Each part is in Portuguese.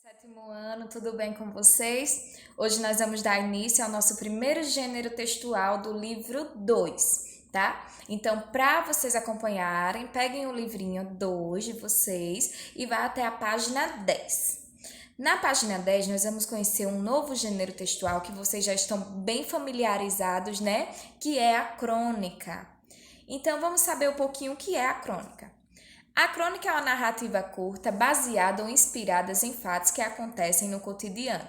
Sétimo ano, tudo bem com vocês? Hoje nós vamos dar início ao nosso primeiro gênero textual do livro 2, tá? Então, para vocês acompanharem, peguem o livrinho 2 de vocês e vá até a página 10. Na página 10, nós vamos conhecer um novo gênero textual que vocês já estão bem familiarizados, né? Que é a crônica. Então, vamos saber um pouquinho o que é a crônica. A crônica é uma narrativa curta baseada ou inspirada em fatos que acontecem no cotidiano.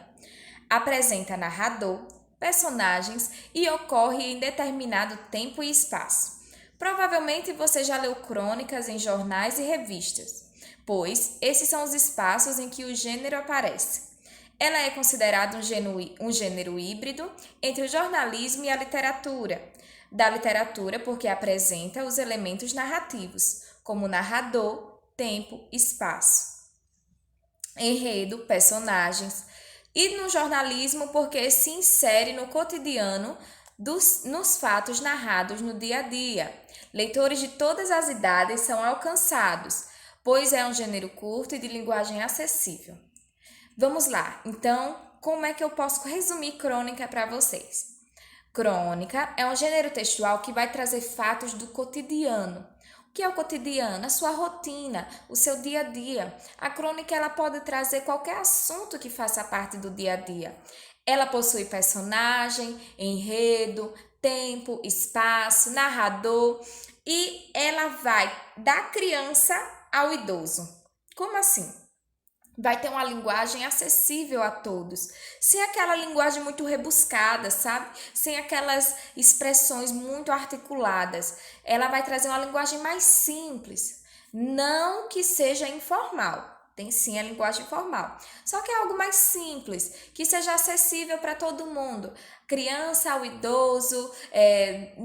Apresenta narrador, personagens e ocorre em determinado tempo e espaço. Provavelmente você já leu crônicas em jornais e revistas, pois esses são os espaços em que o gênero aparece. Ela é considerada um gênero híbrido entre o jornalismo e a literatura. Da literatura porque apresenta os elementos narrativos, como narrador, tempo, espaço, enredo, personagens, e no jornalismo porque se insere no cotidiano nos fatos narrados no dia a dia. Leitores de todas as idades são alcançados, pois é um gênero curto e de linguagem acessível. Vamos lá, então, como é que eu posso resumir crônica para vocês? Crônica é um gênero textual que vai trazer fatos do cotidiano. O que é o cotidiano? A sua rotina, o seu dia a dia. A crônica ela pode trazer qualquer assunto que faça parte do dia a dia. Ela possui personagem, enredo, tempo, espaço, narrador e ela vai da criança ao idoso. Como assim? Vai ter uma linguagem acessível a todos, sem aquela linguagem muito rebuscada, sabe? Sem aquelas expressões muito articuladas. Ela vai trazer uma linguagem mais simples, não que seja informal. Tem sim a linguagem formal. Só que é algo mais simples, que seja acessível para todo mundo. Criança ao idoso,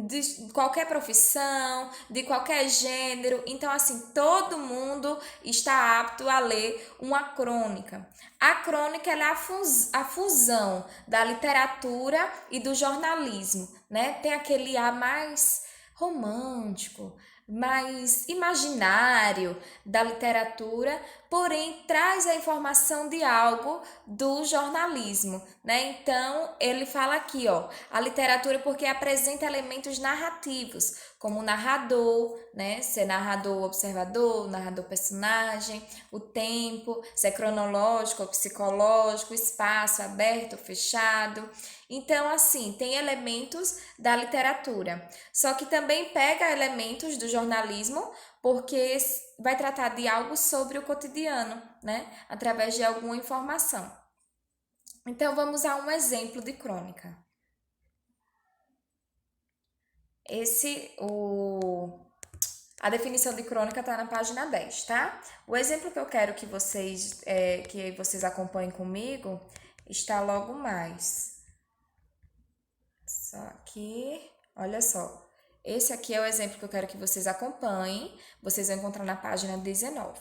de qualquer profissão, de qualquer gênero. Então, assim, todo mundo está apto a ler uma crônica. A crônica é a fusão da literatura e do jornalismo, né? Tem aquele ar mais romântico, mais imaginário da literatura, porém traz a informação de algo do jornalismo, né? Então, ele fala aqui, ó, a literatura porque apresenta elementos narrativos, como narrador, né? Ser narrador observador, narrador personagem, o tempo, se é cronológico ou psicológico, espaço aberto ou fechado. Então, assim, tem elementos da literatura. Só que também pega elementos do jornalismo, porque vai tratar de algo sobre o cotidiano, né? Através de alguma informação. Então, vamos a um exemplo de crônica. A definição de crônica está na página 10, tá? O exemplo que eu quero que vocês acompanhem comigo está logo mais. Só aqui, olha só. Esse aqui é o exemplo que eu quero que vocês acompanhem. Vocês vão encontrar na página 19.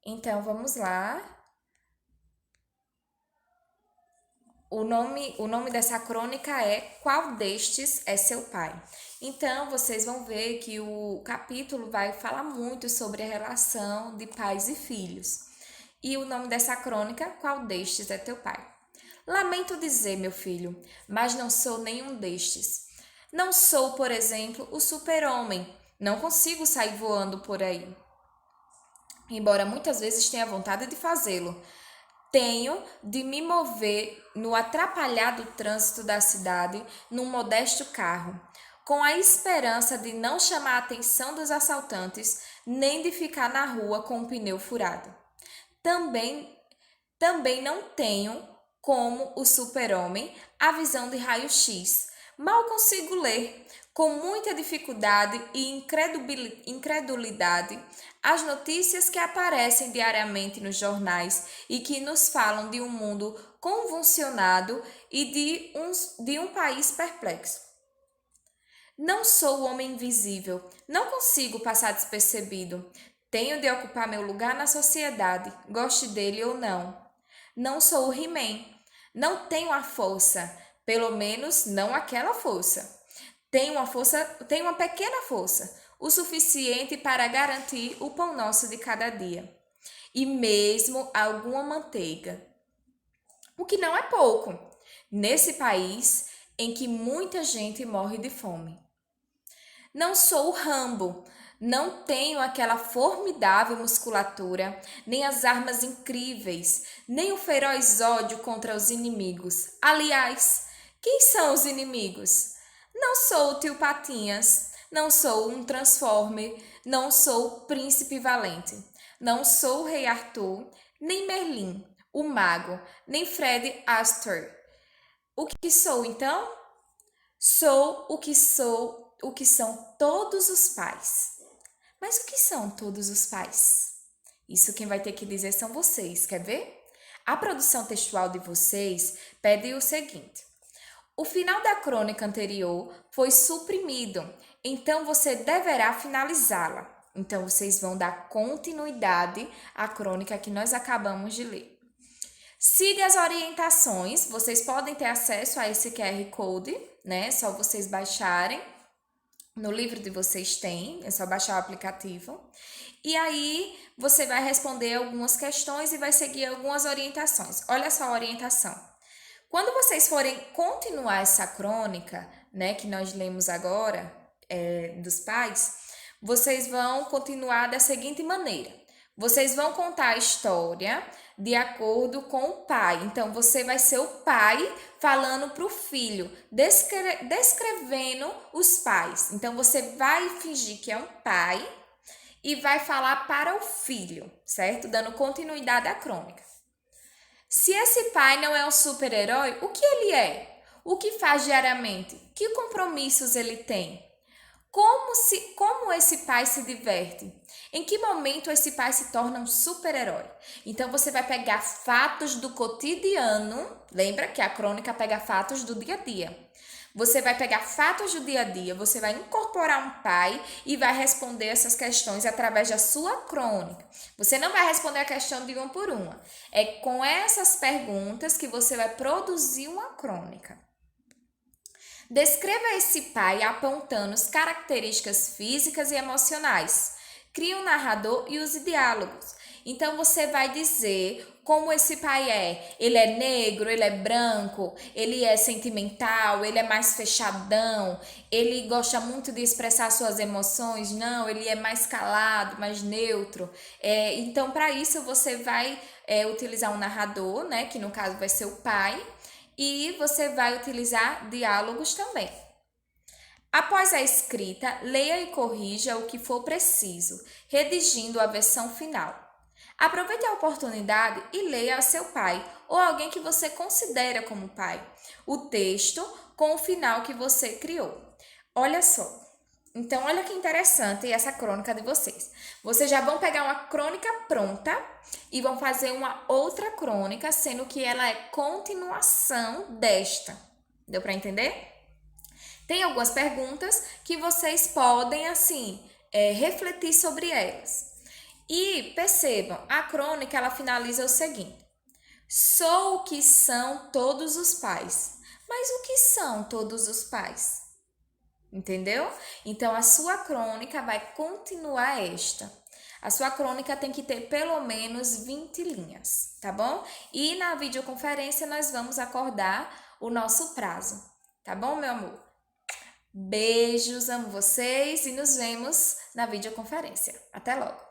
Então, vamos lá. O nome dessa crônica é Qual destes é seu pai? Então, vocês vão ver que o capítulo vai falar muito sobre a relação de pais e filhos. E o nome dessa crônica, Qual destes é teu pai? Lamento dizer, meu filho, mas não sou nenhum destes. Não sou, por exemplo, o super-homem. Não consigo sair voando por aí. Embora muitas vezes tenha vontade de fazê-lo. Tenho de me mover no atrapalhado trânsito da cidade num modesto carro, com a esperança de não chamar a atenção dos assaltantes, nem de ficar na rua com o pneu furado. Também, também não tenho, como o super-homem, a visão de raio-x. Mal consigo ler, com muita dificuldade e incredulidade, as notícias que aparecem diariamente nos jornais e que nos falam de um mundo convulsionado e de um país perplexo. Não sou o homem invisível, não consigo passar despercebido. Tenho de ocupar meu lugar na sociedade, goste dele ou não. Não sou o He-Man, não tenho a força, pelo menos não aquela força. Tenho uma pequena força, o suficiente para garantir o pão nosso de cada dia. e mesmo alguma manteiga, o que não é pouco, nesse país em que muita gente morre de fome. Não sou o Rambo, não tenho aquela formidável musculatura, nem as armas incríveis, nem o feroz ódio contra os inimigos. Aliás, quem são os inimigos? Não sou o tio Patinhas, não sou um Transformer, não sou o Príncipe Valente, não sou o Rei Arthur, nem Merlin, o Mago, nem Fred Astaire. O que sou então? Sou o que são todos os pais. Mas o que são todos os pais? Isso quem vai ter que dizer são vocês, quer ver? A produção textual de vocês pede o seguinte: o final da crônica anterior foi suprimido, então você deverá finalizá-la. Então vocês vão dar continuidade à crônica que nós acabamos de ler. Siga as orientações, vocês podem ter acesso a esse QR Code, né? Só vocês baixarem. No livro de vocês tem, é só baixar o aplicativo. E aí você vai responder algumas questões e vai seguir algumas orientações. Olha só a orientação. Quando vocês forem continuar essa crônica, né, que nós lemos agora, dos pais, vocês vão continuar da seguinte maneira. Vocês vão contar a história de acordo com o pai. Então, você vai ser o pai falando para o filho, descrevendo os pais. Então, você vai fingir que é um pai e vai falar para o filho, certo? Dando continuidade à crônica. Se esse pai não é um super-herói, o que ele é? O que faz diariamente? Que compromissos ele tem? Como esse pai se diverte? Em que momento esse pai se torna um super-herói? Então você vai pegar fatos do cotidiano, lembra que a crônica pega fatos do dia a dia. Você vai pegar fatos do dia a dia, você vai incorporar um pai e vai responder essas questões através da sua crônica. Você não vai responder a questão de uma por uma. É com essas perguntas que você vai produzir uma crônica. Descreva esse pai apontando as características físicas e emocionais. Crie um narrador e use diálogos. Então você vai dizer como esse pai é. Ele é negro, ele é branco, ele é sentimental, ele é mais fechadão, ele gosta muito de expressar suas emoções. Não, ele é mais calado, mais neutro. Então, para isso, você vai utilizar um narrador, né? Que no caso vai ser o pai. E você vai utilizar diálogos também. Após a escrita, leia e corrija o que for preciso, redigindo a versão final. Aproveite a oportunidade e leia a seu pai ou alguém que você considera como pai o texto com o final que você criou. Olha só. Então, olha que interessante essa crônica de vocês. Vocês já vão pegar uma crônica pronta e vão fazer uma outra crônica, sendo que ela é continuação desta. Deu para entender? Tem algumas perguntas que vocês podem, assim, refletir sobre elas. E percebam, a crônica ela finaliza o seguinte: sou o que são todos os pais. Mas o que são todos os pais? Entendeu? Então, a sua crônica vai continuar esta. A sua crônica tem que ter pelo menos 20 linhas, tá bom? E na videoconferência nós vamos acordar o nosso prazo, tá bom, meu amor? Beijos, amo vocês e nos vemos na videoconferência. Até logo!